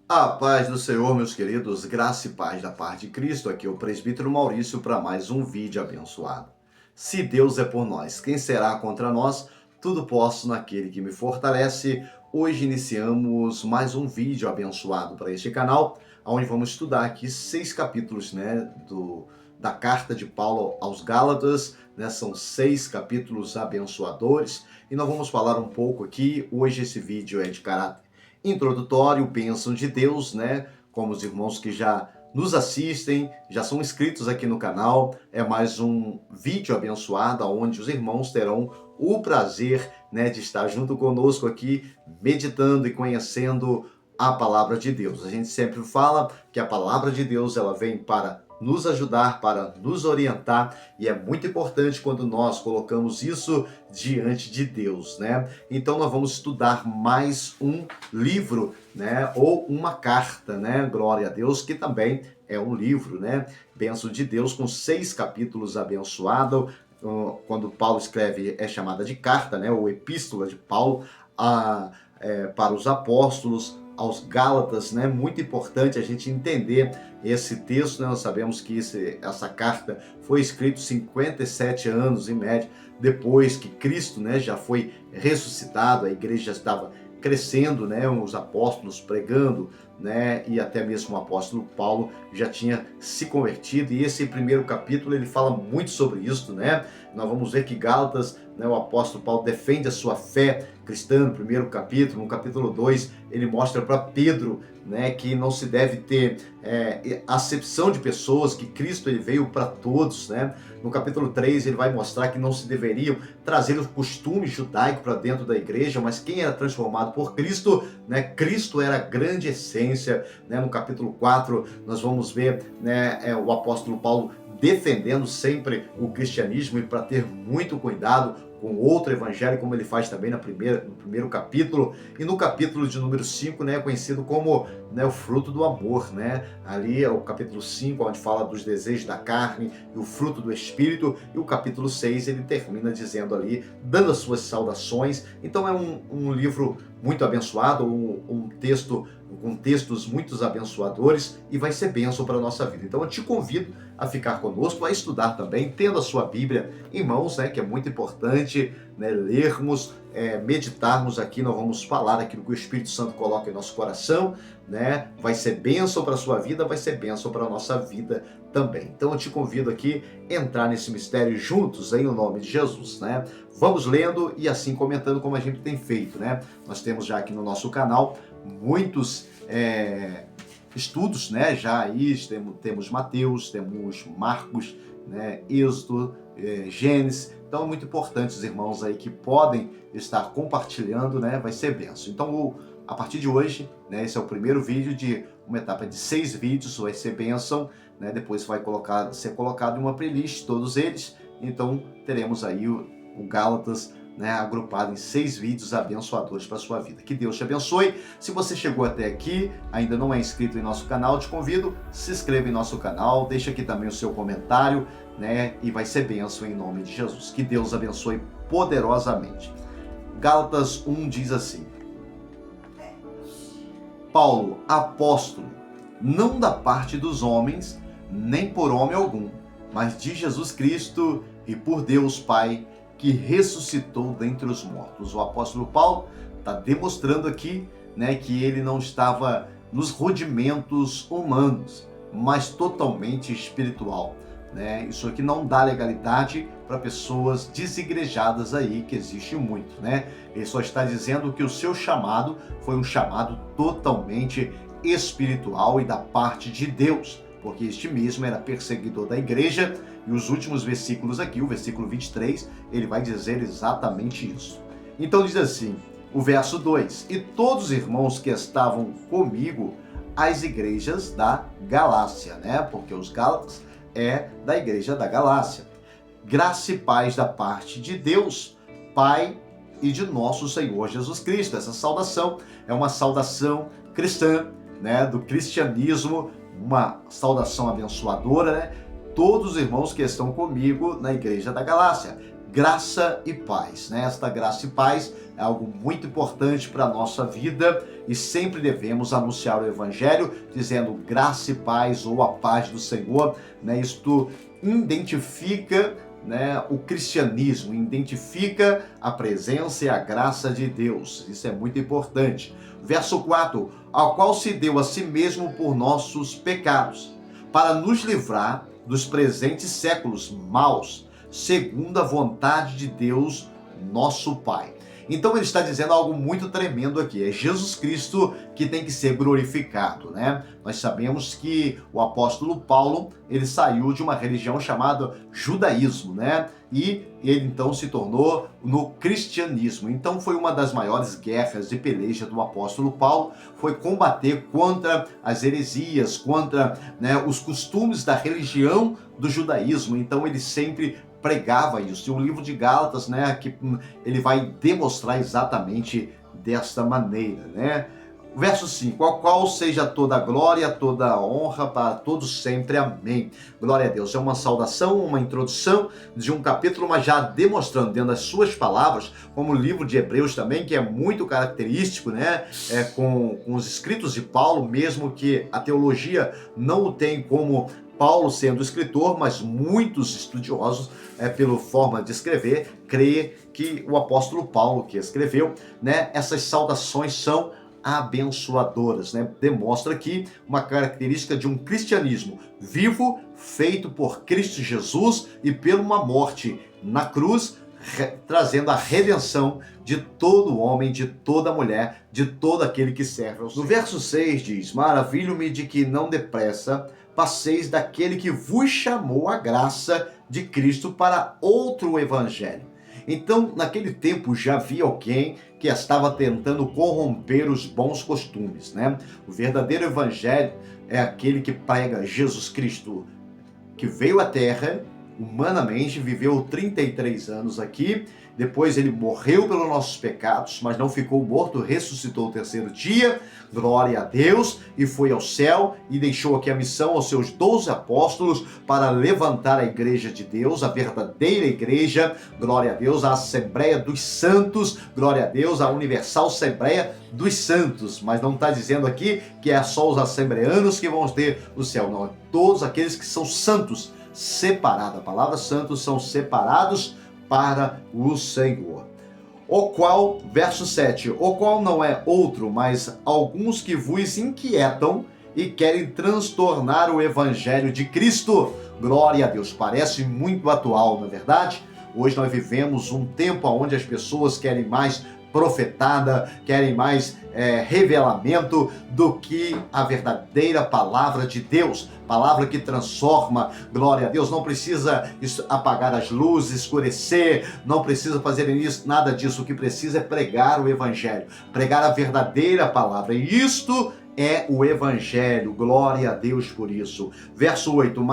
A paz do Senhor, meus queridos, graça e paz da parte de Cristo. Aqui é o presbítero Maurício para mais um vídeo abençoado. Se Deus é por nós, quem será contra nós? Tudo posso naquele que me fortalece. Hoje iniciamos mais um vídeo abençoado para este canal, onde vamos estudar aqui 6 capítulos, da carta de Paulo aos Gálatas, São 6 capítulos abençoadores e nós vamos falar um pouco aqui. Hoje esse vídeo é de caráter introdutório, bênção de Deus, Como os irmãos que já nos assistem, já são inscritos aqui no canal, é mais um vídeo abençoado, onde os irmãos terão o prazer, de estar junto conosco aqui, meditando e conhecendo a palavra de Deus. A gente sempre fala que a palavra de Deus, ela vem para nos ajudar, para nos orientar, e é muito importante quando nós colocamos isso diante de Deus, Então nós vamos estudar mais um livro, ou uma carta, Glória a Deus, que também é um livro, Bênção de Deus, com 6 capítulos abençoado. Quando Paulo escreve, é chamada de carta, ou epístola de Paulo para os apóstolos, aos Gálatas, Muito importante a gente entender esse texto, Nós sabemos que essa carta foi escrita 57 anos, em média, depois que Cristo, já foi ressuscitado. A igreja estava crescendo, os apóstolos pregando, e até mesmo o apóstolo Paulo já tinha se convertido, e esse primeiro capítulo ele fala muito sobre isso, Nós vamos ver que Gálatas, o apóstolo Paulo defende a sua fé cristã no primeiro capítulo. No capítulo 2 ele mostra para Pedro, que não se deve ter acepção de pessoas, que Cristo ele veio para todos, No capítulo 3 ele vai mostrar que não se deveriam trazer o costume judaico para dentro da igreja, mas quem era transformado por Cristo, Cristo era a grande essência, No capítulo 4 nós vamos ver, o apóstolo Paulo defendendo sempre o cristianismo, e para ter muito cuidado com outro evangelho, como ele faz também no primeiro capítulo. E no capítulo de número 5, é conhecido como o fruto do amor, Ali é o capítulo 5, onde fala dos desejos da carne e o fruto do Espírito, e o capítulo 6 ele termina dizendo ali, dando as suas saudações. Então é um livro muito abençoado, um texto com textos muito abençoadores, e vai ser bênção para a nossa vida. Então eu te convido a ficar conosco, a estudar também, tendo a sua Bíblia em mãos, que é muito importante, lermos, meditarmos aqui. Nós vamos falar aquilo que o Espírito Santo coloca em nosso coração, Vai ser bênção para a sua vida, vai ser bênção para a nossa vida também. Então eu te convido aqui a entrar nesse mistério juntos, em nome de Jesus, Vamos lendo e assim comentando, como a gente tem feito, Nós temos já aqui no nosso canal muitos estudos, já aí temos Mateus, temos Marcos, Êxodo, Gênesis. Então é muito importante os irmãos aí que podem estar compartilhando, vai ser bênção. Então a partir de hoje, esse é o primeiro vídeo de uma etapa de 6 vídeos, vai ser bênção, depois vai ser colocado em uma playlist, todos eles. Então teremos aí o Gálatas, agrupado em 6 vídeos abençoadores para a sua vida. Que Deus te abençoe. Se você chegou até aqui, ainda não é inscrito em nosso canal, te convido, se inscreva em nosso canal, deixa aqui também o seu comentário, e vai ser bênção em nome de Jesus. Que Deus abençoe poderosamente. Gálatas 1 diz assim: Paulo, apóstolo, não da parte dos homens, nem por homem algum, mas de Jesus Cristo e por Deus Pai, que ressuscitou dentre os mortos. O apóstolo Paulo está demonstrando aqui, que ele não estava nos rudimentos humanos, mas totalmente espiritual, Isso aqui não dá legalidade para pessoas desigrejadas aí, que existe muito, Ele só está dizendo que o seu chamado foi um chamado totalmente espiritual e da parte de Deus, porque este mesmo era perseguidor da igreja. E os últimos versículos aqui, o versículo 23, ele vai dizer exatamente isso. Então diz assim, o verso 2: E todos os irmãos que estavam comigo, as igrejas da Galácia, Porque os Gálatas é da igreja da Galácia. Graça e paz da parte de Deus, Pai, e de nosso Senhor Jesus Cristo. Essa saudação é uma saudação cristã, do cristianismo, uma saudação abençoadora, Todos os irmãos que estão comigo na igreja da Galácia. graça e paz, né? Esta graça e paz é algo muito importante para a nossa vida e sempre devemos anunciar o Evangelho dizendo graça e paz ou a paz do Senhor, né? Isto identifica, né, o cristianismo, identifica a presença e a graça de Deus. Isso é muito importante. Verso 4, ao qual se deu a si mesmo por nossos pecados, para nos livrar dos presentes séculos maus, segundo a vontade de Deus, nosso Pai. Então ele está dizendo algo muito tremendo aqui, é Jesus Cristo que tem que ser glorificado, né? Nós sabemos que o apóstolo Paulo, ele saiu de uma religião chamada judaísmo, né? E ele então se tornou no cristianismo. Então foi uma das maiores guerras de peleja do apóstolo Paulo, foi combater contra as heresias, contra, né, os costumes da religião do judaísmo. Então ele sempre pregava isso. E o livro de Gálatas, né, que ele vai demonstrar exatamente desta maneira, né? Verso 5, ao qual seja toda a glória, toda a honra para todos sempre. Amém. Glória a Deus. É uma saudação, uma introdução de um capítulo, mas já demonstrando dentro das suas palavras, como o livro de Hebreus também, que é muito característico, né? Com os escritos de Paulo, mesmo que a teologia não o tem como Paulo sendo escritor, mas muitos estudiosos, pela forma de escrever, creem que o apóstolo Paulo que escreveu, né? Essas saudações são abençoadoras, né? Demonstra aqui uma característica de um cristianismo vivo, feito por Cristo Jesus e por uma morte na cruz, trazendo a redenção de todo homem, de toda mulher, de todo aquele que serve ao Senhor. No verso 6 diz, maravilho-me de que não depressa passeis daquele que vos chamou a graça de Cristo para outro evangelho. Então, naquele tempo já havia alguém que estava tentando corromper os bons costumes, né? O verdadeiro evangelho é aquele que prega Jesus Cristo, que veio à Terra, humanamente, viveu 33 anos aqui, depois ele morreu pelos nossos pecados, mas não ficou morto, ressuscitou o terceiro dia, glória a Deus, e foi ao céu e deixou aqui a missão aos seus 12 apóstolos para levantar a igreja de Deus, a verdadeira igreja, glória a Deus, a Assembleia dos Santos, glória a Deus, a Universal Assembleia dos Santos, mas não está dizendo aqui que é só os assembleanos que vão ter o céu, não, é todos aqueles que são santos, separados, a palavra santos são separados para o Senhor. O qual, verso 7, o qual não é outro, mas alguns que vos inquietam e querem transtornar o evangelho de Cristo. Glória a Deus, parece muito atual, não é verdade? Hoje nós vivemos um tempo onde as pessoas querem mais profetada, querem mais revelamento do que a verdadeira palavra de Deus, palavra que transforma, glória a Deus, não precisa apagar as luzes, escurecer, não precisa fazer isso, nada disso, o que precisa é pregar o evangelho, pregar a verdadeira palavra, e isto é o evangelho, glória a Deus por isso. Verso 8,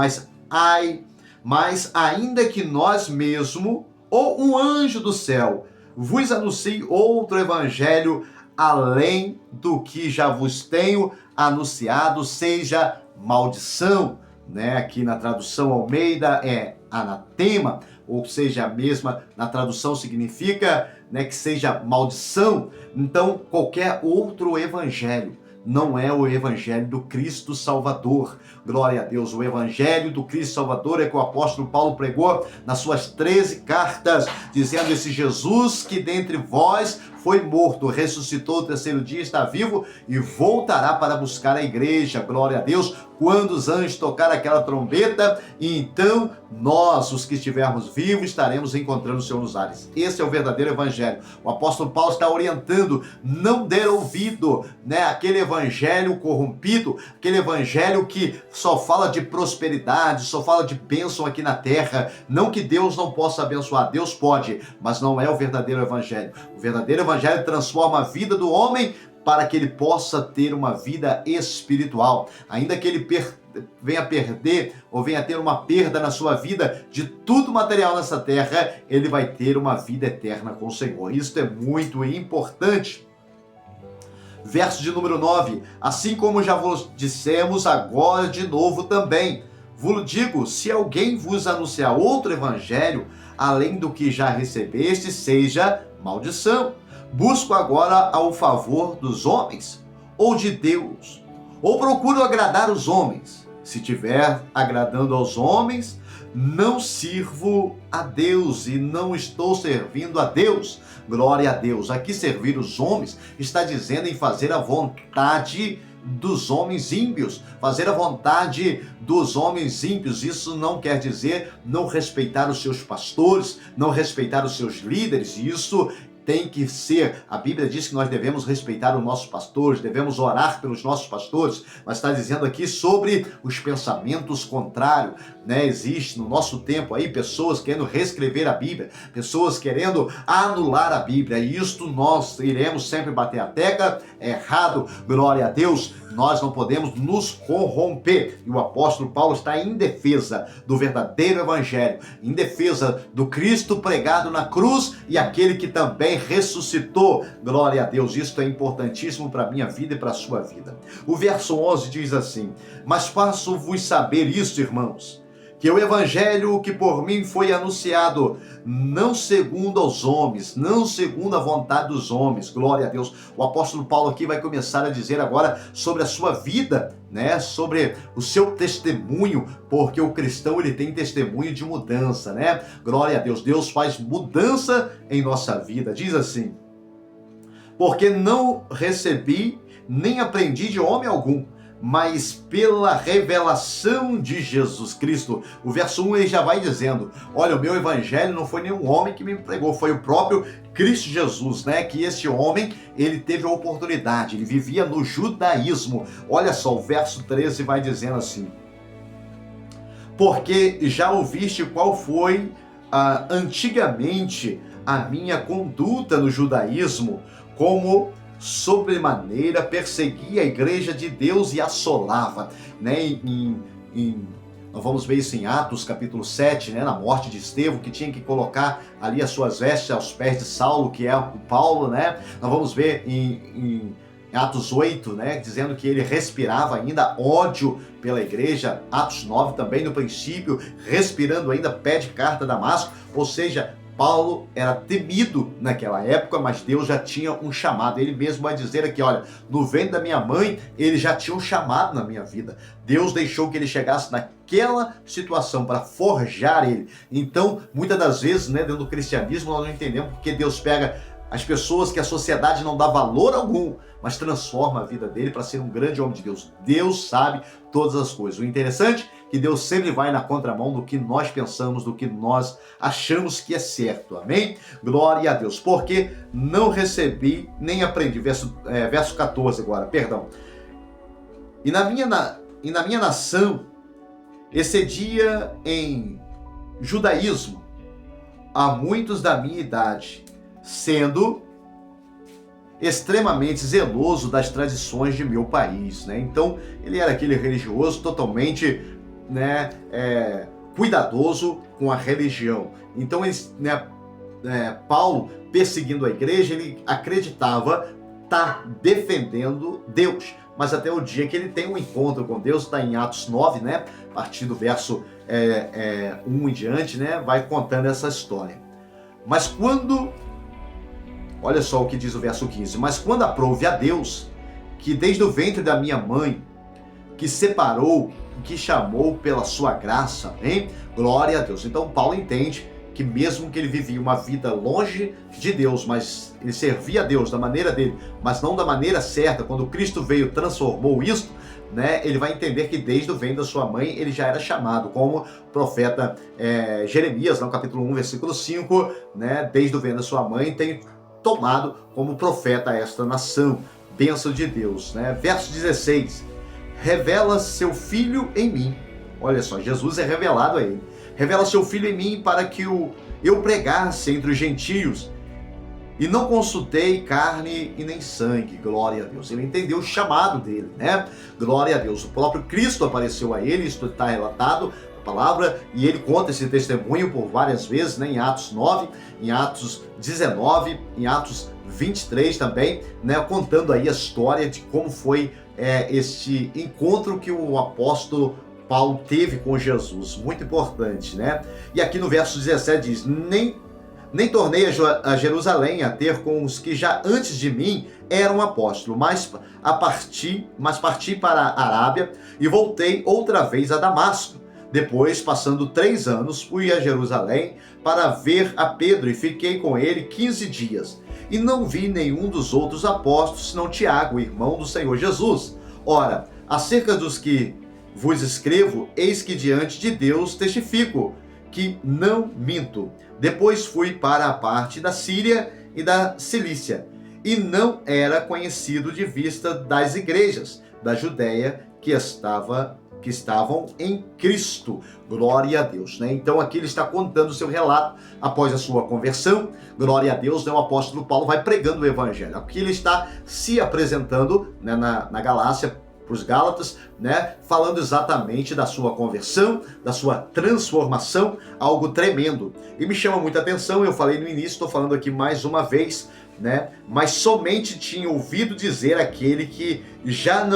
mas ainda que nós mesmo, ou um anjo do céu, vos anuncie outro evangelho além do que já vos tenho anunciado, seja maldição, né? Aqui na tradução Almeida é anatema, ou seja, a mesma na tradução significa, né, que seja maldição. Então, qualquer outro evangelho não é o evangelho do Cristo Salvador. Glória a Deus, o evangelho do Cristo Salvador é que o apóstolo Paulo pregou nas suas 13 cartas, dizendo esse Jesus que dentre vós foi morto, ressuscitou o terceiro dia, está vivo e voltará para buscar a igreja, glória a Deus, quando os anjos tocarem aquela trombeta, e então nós, os que estivermos vivos, estaremos encontrando o Senhor nos ares. Esse é o verdadeiro evangelho. O apóstolo Paulo está orientando, não der ouvido, né, aquele evangelho corrompido, aquele evangelho que só fala de prosperidade, só fala de bênção aqui na terra. Não que Deus não possa abençoar, Deus pode, mas não é o verdadeiro evangelho. O verdadeiro evangelho transforma a vida do homem para que ele possa ter uma vida espiritual. Ainda que ele venha a perder ou venha a ter uma perda na sua vida de tudo material nessa terra, ele vai ter uma vida eterna com o Senhor. Isso é muito importante. Verso de número 9, assim como já vos dissemos agora de novo também, Vos digo, se alguém vos anunciar outro evangelho, além do que já recebeste, seja maldição. Busco agora o favor dos homens ou de Deus? Ou procuro agradar os homens? Se tiver agradando aos homens, não sirvo a Deus e não estou servindo a Deus. Glória a Deus. Aqui servir os homens está dizendo em fazer a vontade dos homens ímpios, fazer a vontade dos homens ímpios. Isso não quer dizer não respeitar os seus pastores, não respeitar os seus líderes. Isso tem que ser, a Bíblia diz que nós devemos respeitar os nossos pastores, devemos orar pelos nossos pastores, mas está dizendo aqui sobre os pensamentos contrários, né? Existe no nosso tempo aí pessoas querendo reescrever a Bíblia, pessoas querendo anular a Bíblia, e isto nós iremos sempre bater a tecla, é errado, glória a Deus. Nós não podemos nos corromper. E o apóstolo Paulo está em defesa do verdadeiro evangelho, em defesa do Cristo pregado na cruz e aquele que também ressuscitou. Glória a Deus. Isto é importantíssimo para a minha vida e para a sua vida. O verso 11 diz assim: mas faço-vos saber isto, irmãos, que o evangelho que por mim foi anunciado, não segundo aos homens, não segundo a vontade dos homens. Glória a Deus. O apóstolo Paulo aqui vai começar a dizer agora sobre a sua vida, né? Sobre o seu testemunho, porque o cristão ele tem testemunho de mudança, né? Glória a Deus. Deus faz mudança em nossa vida. Diz assim: porque não recebi nem aprendi de homem algum, mas pela revelação de Jesus Cristo. O verso 1 ele já vai dizendo: olha, o meu evangelho não foi nenhum homem que me pregou, foi o próprio Cristo Jesus, né? Que esse homem, ele teve a oportunidade, ele vivia no judaísmo. Olha só, o verso 13 vai dizendo assim: porque já ouviste qual foi antigamente a minha conduta no judaísmo, como sobremaneira perseguia a igreja de Deus e assolava, né? Nós vamos ver isso em Atos capítulo 7, né? Na morte de Estevão, que tinha que colocar ali as suas vestes aos pés de Saulo, que é o Paulo, né? Nós vamos ver em Atos 8, né? Dizendo que ele respirava ainda ódio pela igreja. Atos 9 também, no princípio, respirando ainda, pede carta a Damasco, ou seja, Paulo era temido naquela época, mas Deus já tinha um chamado. Ele mesmo vai dizer aqui, olha, no ventre da minha mãe, ele já tinha um chamado na minha vida. Deus deixou que ele chegasse naquela situação para forjar ele. Então, muitas das vezes, né, dentro do cristianismo, nós não entendemos porque Deus pega as pessoas que a sociedade não dá valor algum, mas transforma a vida dele para ser um grande homem de Deus. Deus sabe todas as coisas. O interessante é que Deus sempre vai na contramão do que nós pensamos, do que nós achamos que é certo. Amém? Glória a Deus. Porque não recebi nem aprendi. Verso 14 agora, perdão. E na minha nação excedia em judaísmo a muitos da minha idade, sendo extremamente zeloso das tradições de meu país, né? Então, ele era aquele religioso totalmente, né, cuidadoso com a religião. Então, Paulo, perseguindo a igreja, ele acreditava estar defendendo Deus. Mas até o dia que ele tem um encontro com Deus, está em Atos 9, né? A partir do verso 1 em diante, né? Vai contando essa história. Mas quando... Olha só o que diz o verso 15. Mas quando aprouve a Deus, que desde o ventre da minha mãe, que separou, que chamou pela sua graça, hein? Glória a Deus. Então Paulo entende que mesmo que ele vivia uma vida longe de Deus, mas ele servia a Deus da maneira dele, mas não da maneira certa, quando Cristo veio e transformou isso, né? Ele vai entender que desde o ventre da sua mãe ele já era chamado, como o profeta Jeremias, no capítulo 1, versículo 5, né? Desde o ventre da sua mãe tem tomado como profeta a esta nação. Bênção de Deus, né? Verso 16. Revela seu filho em mim. Olha só, Jesus é revelado a ele. Revela seu filho em mim para que eu pregasse entre os gentios. E não consultei carne e nem sangue. Glória a Deus. Ele entendeu o chamado dele, né? Glória a Deus. O próprio Cristo apareceu a ele, isso está relatado palavra, e ele conta esse testemunho por várias vezes, né, em Atos 9, em Atos 19, em Atos 23 também, né, contando aí a história de como foi este encontro que o apóstolo Paulo teve com Jesus, muito importante, né? E aqui no verso 17 diz: nem tornei a Jerusalém a ter com os que já antes de mim eram apóstolos, mas parti para a Arábia e voltei outra vez a Damasco. Depois, passando 3 anos, fui a Jerusalém para ver a Pedro e fiquei com ele 15 dias. E não vi nenhum dos outros apóstolos, senão Tiago, irmão do Senhor Jesus. Ora, acerca dos que vos escrevo, eis que diante de Deus testifico que não minto. Depois fui para a parte da Síria e da Cilícia, e não era conhecido de vista das igrejas da Judéia que estavam em Cristo. Glória a Deus, né? Então aqui ele está contando o seu relato após a sua conversão. Glória a Deus, né? O apóstolo Paulo vai pregando o evangelho. Aqui ele está se apresentando, né, na Galácia, para os Gálatas, né, falando exatamente da sua conversão, da sua transformação, algo tremendo. E me chama muita atenção, eu falei no início, estou falando aqui mais uma vez, né, mas somente tinha ouvido dizer aquele que já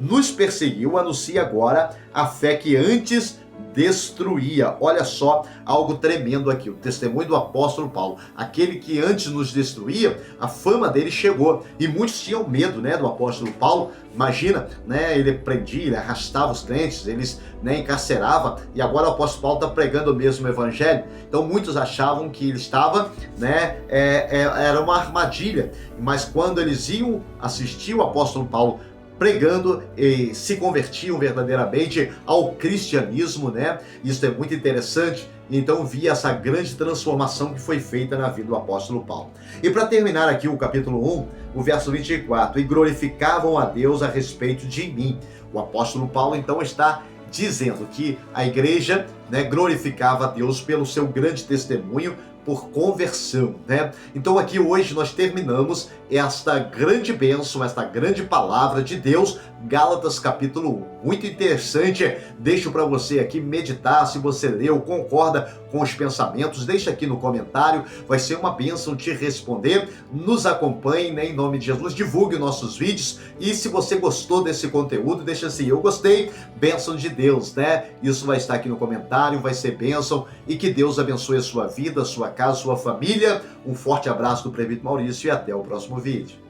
nos perseguiu, anuncia agora a fé que antes destruía. Olha só, algo tremendo aqui, o testemunho do apóstolo Paulo. Aquele que antes nos destruía, a fama dele chegou. E muitos tinham medo, né, do apóstolo Paulo. Imagina, né, ele prendia, ele arrastava os crentes, eles, né, encarcerava. E agora o apóstolo Paulo está pregando o mesmo evangelho. Então muitos achavam que ele estava, né, era uma armadilha. Mas quando eles iam assistir o apóstolo Paulo pregando, e se convertiam verdadeiramente ao cristianismo, né? Isso é muito interessante. Então via essa grande transformação que foi feita na vida do apóstolo Paulo. E para terminar aqui o capítulo 1, o verso 24, e glorificavam a Deus a respeito de mim. O apóstolo Paulo então está dizendo que a igreja, né, glorificava a Deus pelo seu grande testemunho, por conversão, né? Então aqui hoje nós terminamos esta grande bênção, esta grande palavra de Deus, Gálatas capítulo 1. Muito interessante, deixo para você aqui meditar, se você leu, concorda com os pensamentos, deixa aqui no comentário, vai ser uma bênção te responder. Nos acompanhe, né, em nome de Jesus, divulgue nossos vídeos, e se você gostou desse conteúdo, deixa assim, eu gostei, bênção de Deus, né? Isso vai estar aqui no comentário, vai ser bênção, e que Deus abençoe a sua vida, a sua casa, sua família. Um forte abraço do Presbítero Maurício e até o próximo vídeo.